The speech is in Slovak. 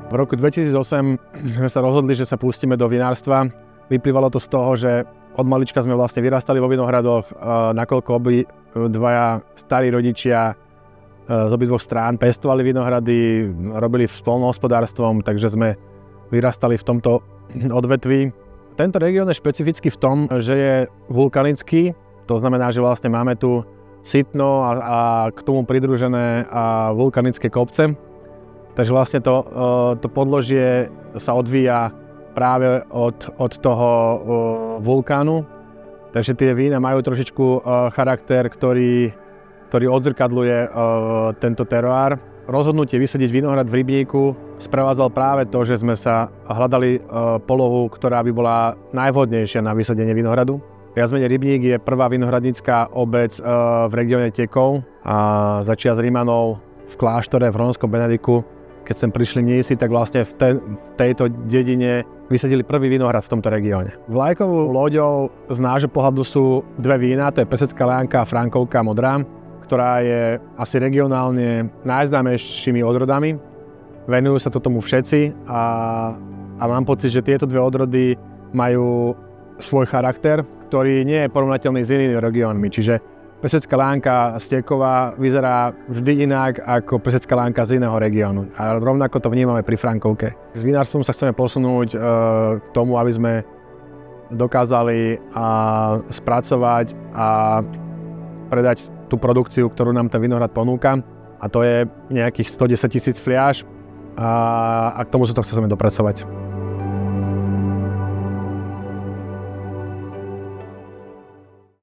V roku 2008 sme sa rozhodli, že sa pustíme do vinárstva. Vyplývalo to z toho, že od malička sme vlastne vyrastali vo vinohradoch, nakoľko dvaja starí rodičia z obidvoch strán pestovali vinohrady, robili s poľnohospodárstvom, takže sme vyrastali v tomto odvetví. Tento región je špecifický v tom, že je vulkanický, to znamená, že vlastne máme tu sitno a k tomu pridružené vulkanické kopce. Takže vlastne to podložie sa odvíja práve od toho vulkánu. Takže tie vína majú trošičku charakter, ktorý odzrkadľuje tento teroár. Rozhodnutie vysadiť vinohrad v rybníku sprevádzal práve to, že sme sa hľadali polohu, ktorá by bola najvhodnejšia na vysadenie vinohradu. Viac menej Rybník je prvá vinohradnícka obec v regióne Tekov a začiaľ z Rimanov v kláštore v Hronskom Benediku. Keď sem prišli mnísi, tak vlastne v tejto dedine vysadili prvý vinohrad v tomto regióne. Vlajkovou loďou z nášho pohľadu sú dve vína, to je Pesecká Leánka a Frankovka Modrá, ktorá je asi regionálne najznámejšími odrodami. Venujú sa to tomu všetci a mám pocit, že tieto dve odrody majú svoj charakter, ktorý nie je porovnateľný s inými regiónmi. Čiže Pesecká Leánka z Tekova vyzerá vždy inak ako Pesecká Leánka z iného regiónu. A rovnako to vnímame pri Frankovke. S vinárstvom sa chceme posunúť k tomu, aby sme dokázali spracovať a predať tú produkciu, ktorú nám ten vinohrad ponúka. A to je nejakých 110 000 fliaš a k tomu sa to chceme dopracovať.